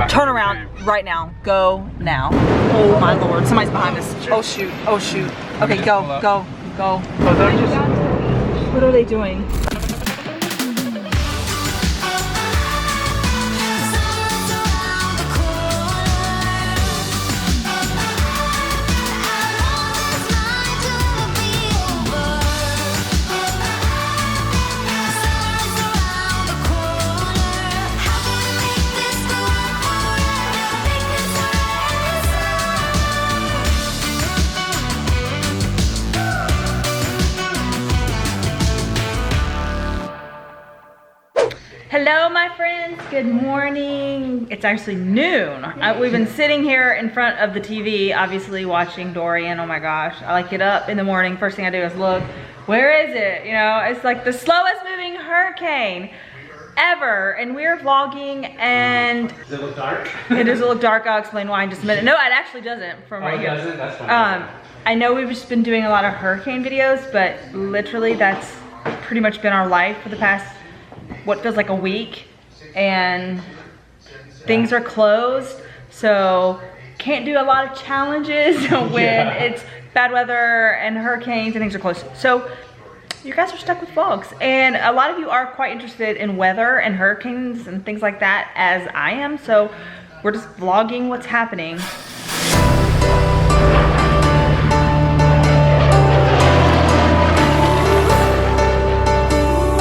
back. Turn around right now. Go now. Oh my lord, somebody's behind us. Oh shoot, oh shoot. Okay, go, go, go. Oh, they're just... What are they doing? Hello my friends, good morning. It's actually noon. We've been sitting here in front of the TV, obviously watching Dorian. Oh my gosh, I like get up in the morning, first thing I do is look, where is it? You know, it's like the slowest moving hurricane ever, and we're vlogging and... Does it look dark? It does look dark, I'll explain why in just a minute. No, it actually doesn't from right here. Oh, it doesn't? That's fine. I know we've just been doing a lot of hurricane videos, but literally that's pretty much been our life for the past what feels like a week, and things are closed, so can't do a lot of challenges when it's bad weather and hurricanes and things are closed. So you guys are stuck with vlogs, and a lot of you are quite interested in weather and hurricanes and things like that, as I am, so we're just vlogging what's happening.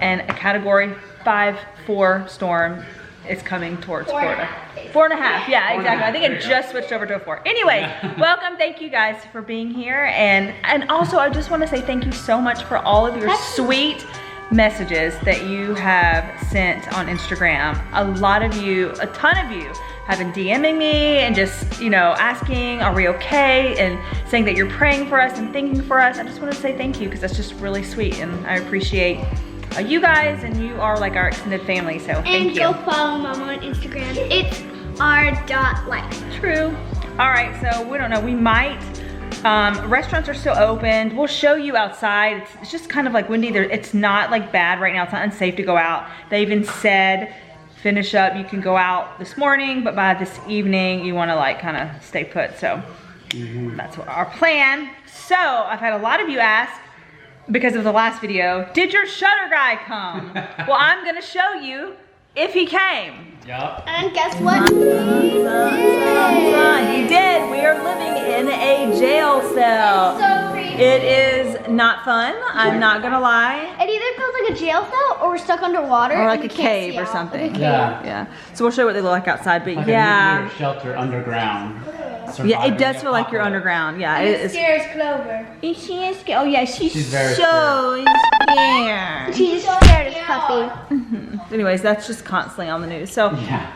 And a category 5-4 storm is coming towards Florida. 4.5, yeah, exactly. I think it just switched over to a 4. Anyways, welcome, thank you guys for being here. And also I just want to say thank you so much for all of your sweet messages that you have sent on Instagram. A lot of you, a ton of you have been DMing me and just, you know, asking, are we okay? And saying that you're praying for us and thinking for us. I just want to say thank you because that's just really sweet, and I appreciate you guys, and you are like our extended family, so thank you. And go follow Mama on Instagram. It's r.life. True. All right, so we don't know. We might. Restaurants are still open. We'll show you outside. It's just kind of like windy. It's not like bad right now. It's not unsafe to go out. They even said, finish up. You can go out this morning, but by this evening, you want to like kind of stay put. So that's what our plan. So I've had a lot of you ask, because of the last video, did your shutter guy come? Well, I'm gonna show you if he came. Yup. And guess what? He did. We are living in a jail cell. So creepy. It is not fun, I'm not gonna lie. It either feels like a jail cell or we're stuck underwater. Or like and a we can't cave see or out. something. Like a cave. Yeah. So we'll show you what they look like outside, but Like yeah. a nuclear shelter underground. Yeah, it does feel like you're underground. Yeah, it is. Scares Clover. Is she scared? Oh yeah, she's very so scared. She's scared as puppy. Anyways, that's just constantly on the news. So, Yeah.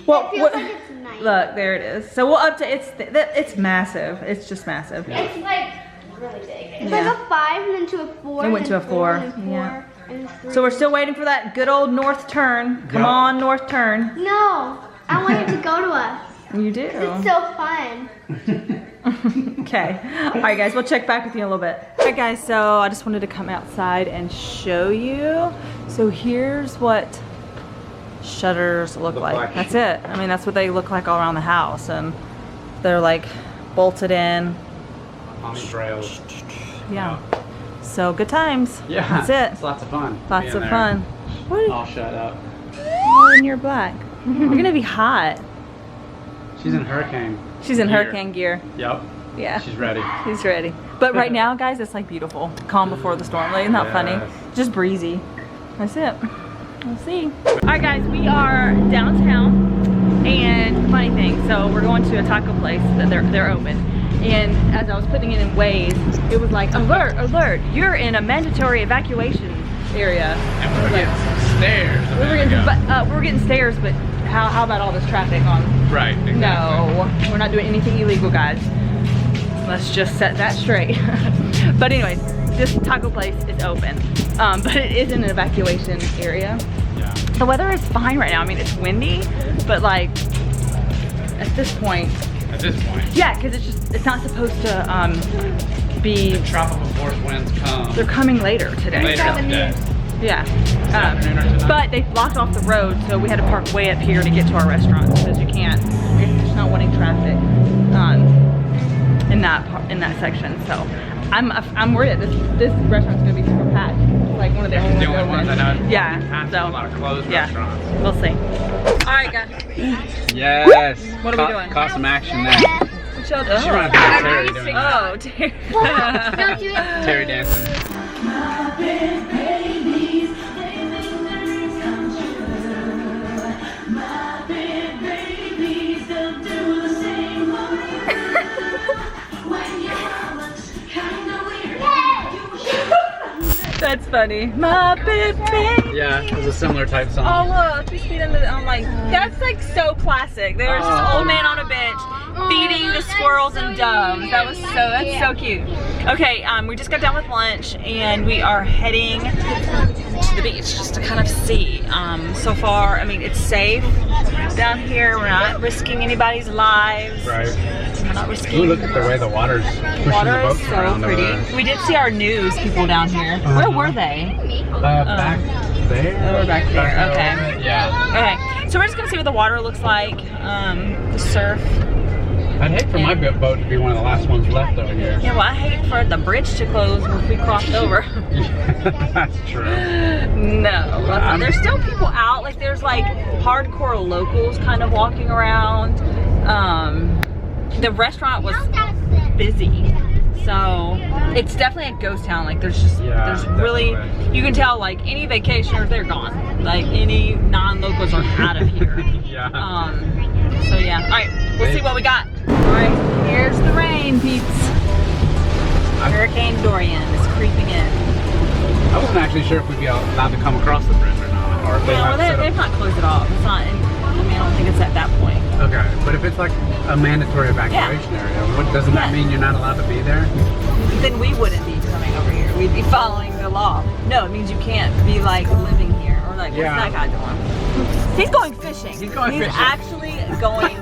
well, It feels like it's night. look, there it is. So we'll it's massive. It's just massive. Yeah. It's like really big. It's Yeah. like a 5 and then to a 4. It went to a 4. And then 4 Yeah. and 3. So we're still waiting for that good old north turn. Come Yep. on, north turn. No, I want it to go to us. You do. It's so fun. Okay. All right, guys, we'll check back with you in a little bit. All right, guys, so I just wanted to come outside and show you. So here's what shutters look like. That's it. I mean, that's what they look like all around the house, and they're like bolted in. On the trails. Yeah. So good times. Yeah. That's it. It's lots of fun. Lots being of there. fun. What? All shut up. Oh, and you're black. You're gonna be hot. She's in hurricane. She's in gear. hurricane gear. Yep. Yeah. She's ready. He's ready. But right now, guys, it's like beautiful. Calm before the storm. Like, isn't that funny? Yes. Just breezy. That's it. We'll see. All right, guys, we are downtown. And funny thing, so we're going to a taco place that they're open. And as I was putting it in Waze, it was like, alert, alert, you're in a mandatory evacuation area. And we're getting some stairs. a minute ago. We're getting stairs, but how about all this traffic on? Right, exactly. No, we're not doing anything illegal, guys. Let's just set that straight. But anyways, this taco place is open, but it is in an evacuation area. Yeah. The weather is fine right now. I mean, it's windy, but like at this point. At this point. Yeah, because it's not supposed to be. The tropical force winds come. They're coming later today. Later in the day. Yeah. afternoon or tonight. But they blocked off the road, so we had to park way up here to get to our restaurant because you can't section. So I'm worried that this restaurant's gonna be super packed. It's like one of the only ones I know. Yeah. So a lot of closed restaurants. We'll see. All right, guys. Yes. What are we doing? Caught some action there. She runs Terry doing that. Oh, Terry. Don't do it. Terry dancing. That's funny. My baby. Yeah, it was a similar type song. Oh look, he's feeding the. I'm like, that's like so classic. There's this old man on a bench feeding the squirrels and doves. That's so cute. Okay, we just got done with lunch and we are heading to the beach just to kind of see. So far, I mean, it's safe down here. We're not risking anybody's lives. Right. We're not risking. Ooh, look at the way the water's pushing the Water is boats so around over pretty. there. We did see our news people down here. Where were they? Back there. Oh, we're back there. Okay. Yeah. Okay. So we're just gonna see what the water looks like. The surf. I'd hate for my boat to be one of the last ones left over here. Yeah, well, I hate for the bridge to close if we crossed over. That's true. No, there's still people out. Like there's like hardcore locals kind of walking around. The restaurant was busy, so it's definitely a ghost town. Like there's really, you can tell like any vacationers, they're gone. Like any non-locals are out of here. Yeah. So yeah, all right, we'll see what we got. All right, here's the rain, peeps. Hurricane Dorian is creeping in. I wasn't actually sure if we'd be allowed to come across the bridge or not. Or if They've not closed it off. It's not, I mean, I don't think it's at that point. Okay, but if it's like a mandatory evacuation area, doesn't that mean you're not allowed to be there? Then we wouldn't be coming over here. We'd be following the law. No, it means you can't be like living here or like, what's that guy doing? He's going fishing. He's actually going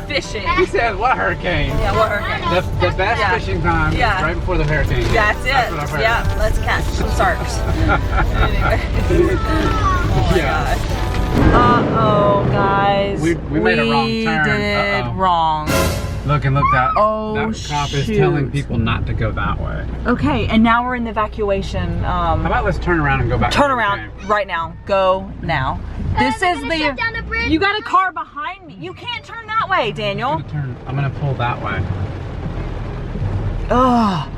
fishing. He said, what hurricane? Yeah, what hurricane? The best fishing time is right before the hurricane. That's it. That's what I've heard. Yeah, let's catch some sharks. Anyway. Yeah. Uh-oh, guys. We made a wrong turn. We did wrong. Look, that Oh, that cop is telling people not to go that way. Okay, and now we're in the evacuation. How about let's turn around and go back? Turn around right now. Go now. This is shut down the bridge. You got a car behind me. You can't turn that way, Daniel. I'm gonna pull that way. Ugh.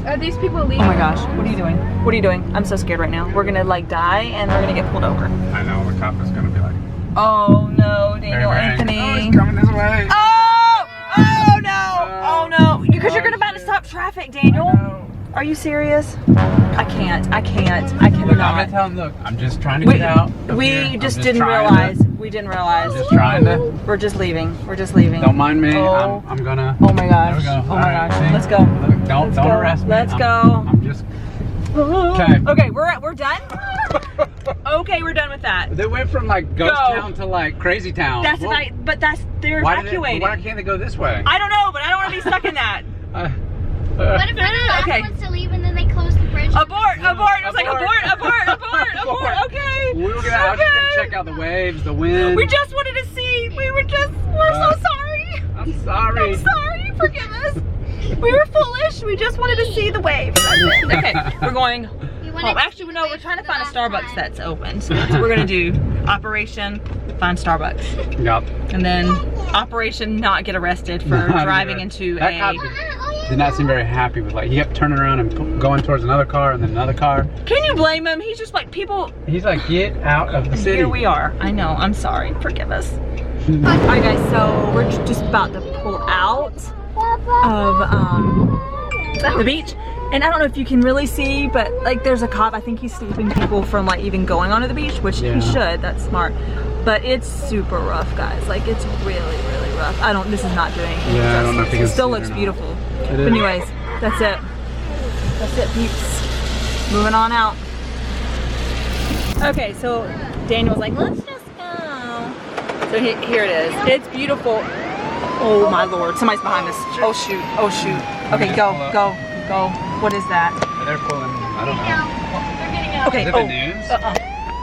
Are these people leaving? Oh my gosh, what are you doing? What are you doing? I'm so scared right now. We're gonna like die and we're gonna get pulled over. I know, the cop is gonna be like, oh no, Daniel, Anthony. Oh, he's coming this way. Oh no! Oh no! Because you're about to stop traffic, Daniel. Are you serious? I cannot. Look, I'm gonna tell him, look, I'm just trying to get out. We just didn't realize. We didn't realize. I'm just trying to. We're just leaving. We're just leaving. Don't mind me. Oh. I'm gonna. Oh my gosh. There we go. Oh my gosh. See? Let's go. Look, don't arrest me. Let's go. I'm just. Okay. Okay, we're done. Okay, we're done with that. They went from like ghost town to like crazy town. That's they're evacuating. Why can't they go this way? I don't know, but I don't want to be stuck in that. What if they're the last ones to leave and then they close the bridge? Abort! Abort! It was like abort! Okay. We were gonna. I was just gonna check out the waves, the wind. We just wanted to see. We're so sorry. I'm sorry. I'm sorry. Forgive us. We were foolish. We just wanted to see the waves. Okay, we're going home. Actually, no, we're trying to find a Starbucks that's open. So we're gonna do Operation Find Starbucks. Yep. And then Operation Not Get Arrested for driving into that cop did not seem very happy with, like, he kept turning around and going towards another car and then another car. Can you blame him? He's just like, people. He's like, get out of the city. Here we are. I know. I'm sorry. Forgive us. Alright guys, so we're just about to pull out of the beach. And I don't know if you can really see, but like there's a cop. I think he's stopping people from like even going onto the beach, which he should. That's smart. But it's super rough, guys. Like it's really, really rough. This is not doing anything. Yeah, I don't know if you can It still see looks or not. beautiful. It But is. anyways, that's it. That's it, peeps. Moving on out. Okay, so Daniel was like, let's just go. So here it is. It's beautiful. Oh my lord, somebody's behind us. Oh shoot, oh shoot. Okay, go. What is that? They're pulling, I don't know. They're getting out. Okay, Is it the news?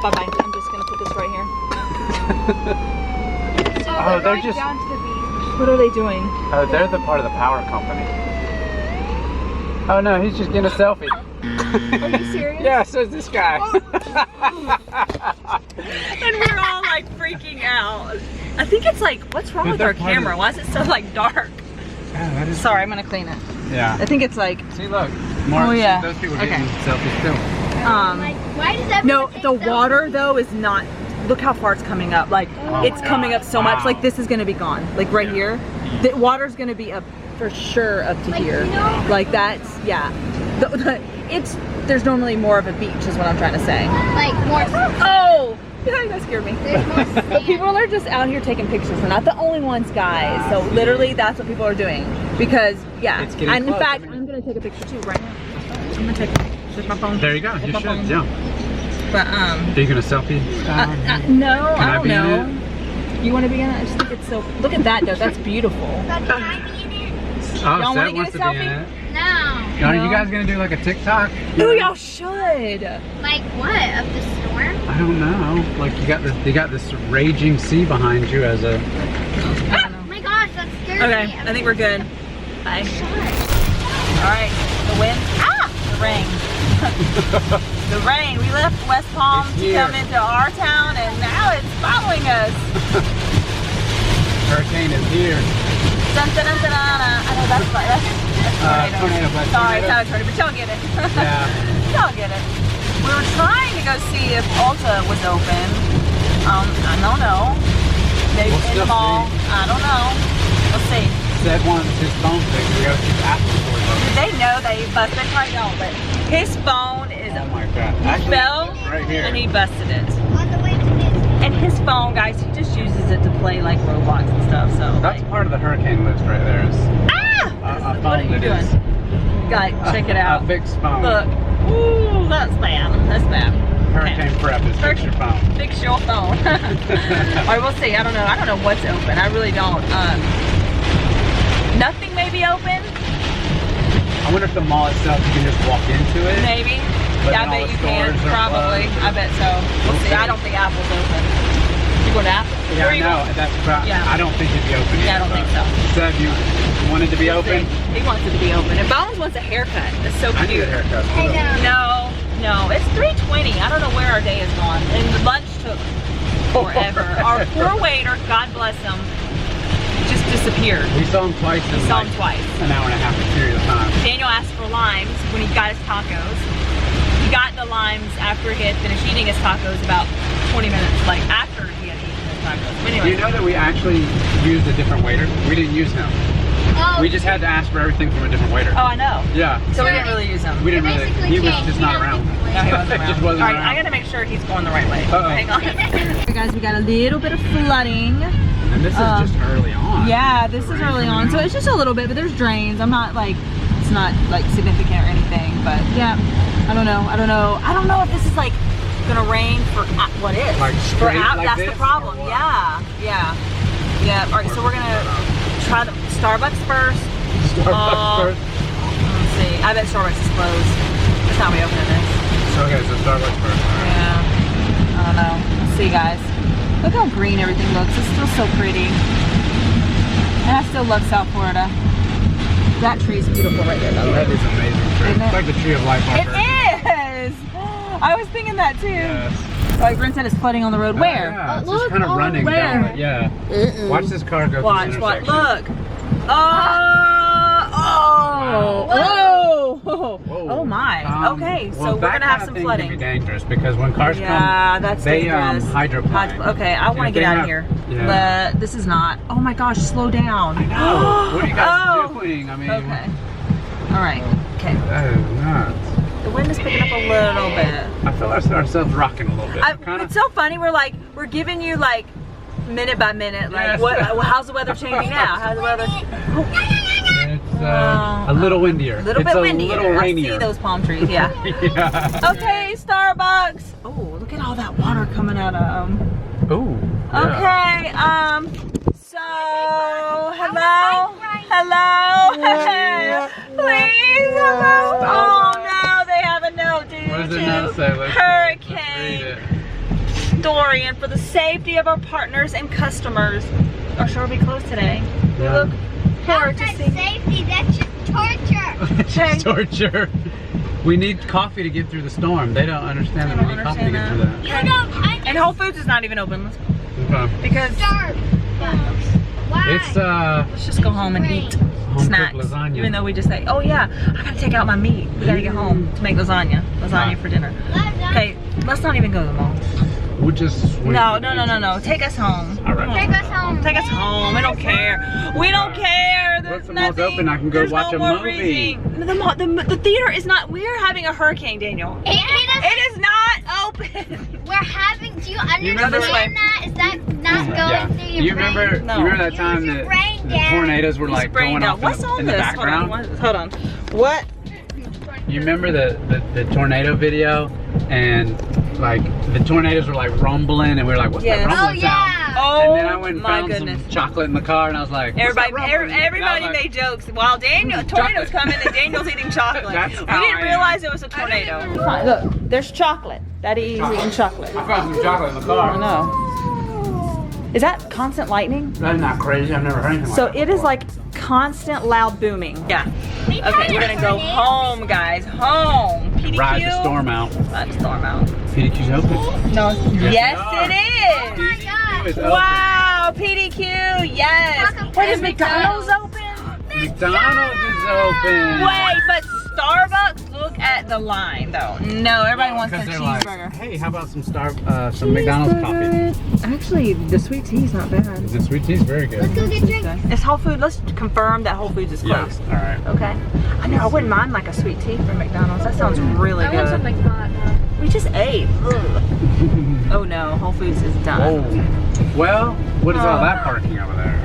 Bye-bye. I'm just gonna put this right here. So Oh, they're going just- down to the beach. What are they doing? They're the part of the power company. Oh no, he's just getting a selfie. Are you serious? Yeah, so is this guy. And we're all like freaking out. I think it's like, what's wrong with our camera? Why is it so like dark? Yeah, that is. Sorry, I'm gonna clean it. Yeah. I think it's like. See, look. More, Oh yeah. those people Okay. getting selfies too. Like, why does everyone No, take the selfies? water though is not. Look how far it's coming up. Like it's my coming God. up so much. Wow. Like this is gonna be gone. Like right here, the water's gonna be up for sure up to Like, here. you know- Like that's yeah. There's normally more of a beach is what I'm trying to say. Like more. Oh, that scared me. There's more sand. People are just out here taking pictures. We're not the only ones, guys. So literally, that's what people are doing. Because yeah, It's getting and in close. fact, I'm gonna take a picture too right now. I'm gonna take with my phone. There you go. With You my should. phone. Yeah. But Are you gonna selfie? no, Can I I don't be in know. You want to be in it? I just think it's so. Look at that, though. That's beautiful. But can I be in it? Oh, Y'all wanna Seth get wants a to be in selfie? it. No. Are No. you guys gonna do like a TikTok? Ooh, y'all should. Like what? Of the storm? I don't know. Like you got this raging sea behind you as a. Oh my gosh, that scares Okay, me. I think we're good. Bye. Shut. All right, the wind. Ah, the rain. The rain. We left West Palm It's to here. come into our town, and now it's following us. Hurricane is here. Dun, dun, dun, dun, dun. I know that's tornado. Tornado, but Sorry, it's tornado. not a tornado, but y'all get it. Yeah. Y'all get it. We were trying to go see if Ulta was open. I don't know. Maybe We'll in the still mall. see. I don't know. We'll see. Seth wants his phone fixed. We gotta keep asking for it. Did they know that he busted? They probably don't, but his phone is Oh my God. Actually, fell it's right here. and he busted it. On the way to Disney. And his phone, guys, he just uses it to play like Roblox and stuff. So That's like, part of the hurricane list right there. Is ah! a phone What are you that doing? is Guys, check it out. A fixed phone. Look. Ooh, that's bad. That's bad. Hurricane prep is fix your phone. Fix your phone. All right, we'll see. I don't know. I don't know what's open. I really don't. Nothing may be open. I wonder if the mall itself you can just walk into it. Maybe. But Yeah, I then all bet the you can. stores are Probably. closed. I bet so. We'll see. Okay. I don't think Apple's open. You going to Apple? Yeah, Where I you know. going? That's about, Yeah. I don't think it'd be open. Yeah, I don't think so. Said you wanted to be open. He wants it to be open. And Bones wants a haircut. It's so I need cute. a haircut. I know. No, it's 3:20. I don't know where our day has gone. And the lunch took forever. Our poor waiter, God bless him, just disappeared. We saw him twice in We saw like him twice. an hour and a half period of time. Daniel asked for limes when he got his tacos. He got the limes after he had finished eating his tacos about 20 minutes, like after he had eaten his tacos. But Do anyway. you know that we actually used a different waiter? We didn't use him. Oh, We just had to ask for everything from a different waiter. Oh, I know. Yeah. So we didn't really use him. We didn't really. basically He was changed. just He not don't around. think No, he wasn't Just around. wasn't All right, around. I gotta make sure he's going the right way. Uh-oh. Hang on. Hey guys, we got a little bit of flooding. And this is just early on. Yeah, this is Rain early coming on, so out. it's just a little bit, but there's drains. I'm not like, it's not like significant or anything, but yeah, I don't know if this is like gonna rain for what is Like for straight like that's this, the problem. or what? Yeah. All right, so we're gonna try the Starbucks first. Starbucks first. Let's see. I bet Starbucks is closed. That's how we open this. Okay, so Starbucks first. All right. Yeah. I don't know. Let's see, guys. Look how green everything looks. It's still so pretty. And I still love South Florida. That tree is beautiful right there, by the way. That is amazing. Tree. Isn't it? It's like the tree of life. It is! I was thinking that too. Yes. Like Brent said, it's flooding on the road. Where? Yeah, it's look, just kind of oh, running where? down it. Yeah. Watch this car go Watch, through the watch, intersection. look. Oh, whoa. Whoa. Oh my. Okay, well, so we're that gonna have kind of some thing flooding. Can be dangerous because when cars Yeah, come, that's they dangerous. hydroplane. Okay, I want to And get they out of have- here. Yeah. But this is not. Oh my gosh, slow down. I know. What are you guys Oh. doing? I mean, Okay. All right. Okay. that is nuts. The wind is picking up a little bit. I feel ourselves rocking a little bit. It's so funny. We're giving you like minute by minute. Like, Yes. how's the weather changing now? How's the weather? It's a little windier. A little it's bit a windier. little rainier. I see those palm trees. Yeah. Yeah. Okay, Starbucks. Oh, look at all that water coming out of them. Ooh. yeah. Okay, so, hello? Hey, please, hello? Oh no, they have a note, dude. What does it note say? Let's Hurricane read it. Dorian, for the safety of our partners and customers. Our store will be closed today. We Yeah. look forward How's to that seeing. safety? That should torture. Torture. We need coffee to get through the storm. They don't understand that we need coffee to get through that. You don't. And Whole Foods is not even open. Let's go. Okay. Because Why? It's let's just go home and eat snacks. lasagna. Even though we just say, oh yeah, I gotta take out my meat. We gotta get home to make lasagna. Lasagna for dinner. Okay, let's not even go to the mall. We'll just wait. No. Take us home. All right. Take us home. Take us home. We don't care. We don't care. There's Once the mall's nothing. open, I can go There's watch no a more movie. reason. The theater is not. We are having a hurricane, Daniel. It is not open. We're having. Do you remember- understand that? Is that not going through your You remember? brain? No. You remember that time Use your that brain, the Dad. tornadoes were like Brain going down. off What's in, all in the this? background? Hold on. What? You remember the tornado video, and like the tornadoes were like rumbling, and we were like, "What's that Yes. rumbling sound?" Oh And then I went and my found goodness. some chocolate in the car, and I was like, "What's that Everybody rumbling?" And I everybody was like, made jokes while tornado's chocolate. coming and Daniel's eating chocolate. That's We how didn't I am. realize it was a tornado. Look, there's chocolate. Daddy's eating chocolate. I found some chocolate in the car. I know. Is that constant lightning? That's not crazy. I've never heard anything like So that it is before. like constant loud booming. Yeah. Okay, we're gonna go home, guys. Home. PDQ. Ride the storm out. Ride the storm out. PDQ's open. No. Yes, we are. it is. my God. Is open. Wow, PDQ. Yes. Wait, is McDonald's open? McDonald's is open. Wait, but Starbucks, look at the line though. No, everybody wants their Because they're like, cheeseburger. hey, how about some McDonald's coffee? Actually, the sweet tea's not bad. The sweet tea's very good. Let's go get drinks. It's Whole Foods. Let's confirm that Whole Foods is Yes. closed. All right. Okay. I know. I wouldn't mind like a sweet tea from McDonald's. That sounds really good. hot. We just ate. Ugh. Oh no, Whole Foods is done. Oh. Well, what is all that parking over there?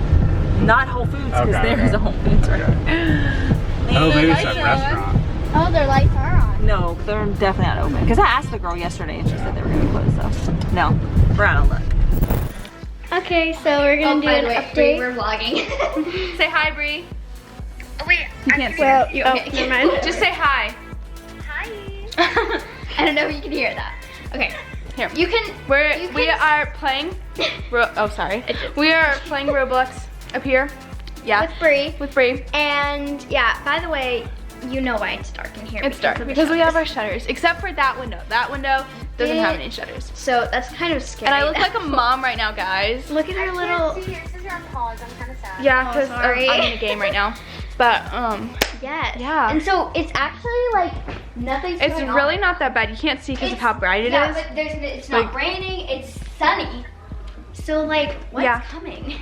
Not Whole Foods because Okay, there's okay. a Whole Foods right Oh, maybe it's a restaurant. Oh, their lights are on. No, they're definitely not open. Because I asked the girl yesterday and she said they were going to close. So no, we're out of luck. Okay, so we're gonna do an update. We're vlogging. Say hi, Bree. Oh, wait, You can't see. well, Okay. never mind. Just say hi. Hi. I don't know if you can hear that. Okay. Here. You can. We are playing. Sorry. We are playing Roblox up here. Yeah. With Bree. With Bree. And yeah, by the way, you know why it's dark in here. It's dark of the because we have our shutters. shutters, except for that window. That window doesn't have any shutters. So that's kind of scary. And I look like a mom right now, guys. Look at her little. Yeah, because sorry. I'm in a game right now. But Yes. Yeah. And so it's actually like nothing's it's going on. really not that bad. You can't see because of how bright it Yeah, is. but it's Like- not raining. It's sunny. So like, what's Yeah. coming?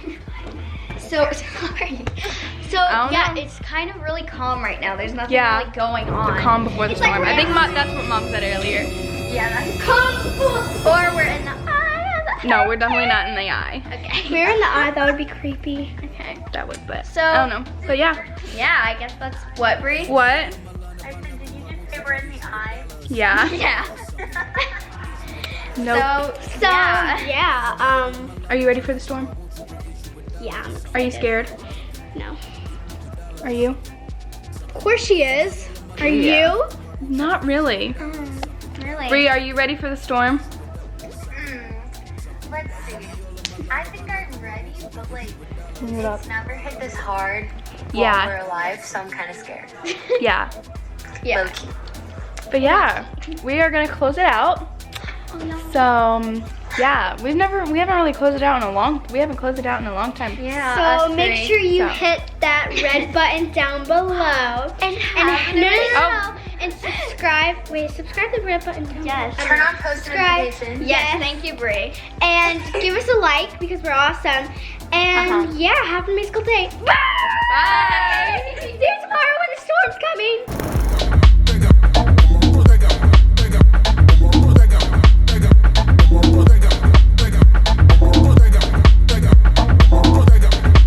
So sorry. So I don't yeah, know. it's kind of really calm right now. There's nothing Yeah. really going on. The calm before the It's like storm. I think we're- that's what Mom said earlier. Yeah, that's calm. Or we're in the eye of the No, we're definitely not in the eye. Okay. We're in the eye. That would be creepy. Okay, that would, but So- I don't know. But yeah. Yeah, I guess that's what, Bree? What? I said, did you just say we're in the eye? Yeah. Yeah. Nope. So yeah. Are you ready for the storm? Yeah. I'm Are you excited. scared? No. Are you? Of course she is. Are Yeah. Not really. Really? Bree, are you ready for the storm? Let's see. I think I'm ready, but like, Turn it up. it's never hit this hard while Yeah. we're alive, so I'm kind of scared. Yeah. Yeah. Low key. But yeah, we are gonna close it out. Oh, no. So yeah, we haven't really closed it out in a long time. Yeah. So make sure you So. hit that red button down below and Oh. and subscribe. Wait, subscribe the red button. Down Yes. below. Turn on post Subscribe. notifications. Yes, thank you, Bree. And give us a like because we're awesome. And yeah, have a musical day. Bye. See you tomorrow when the storm's coming.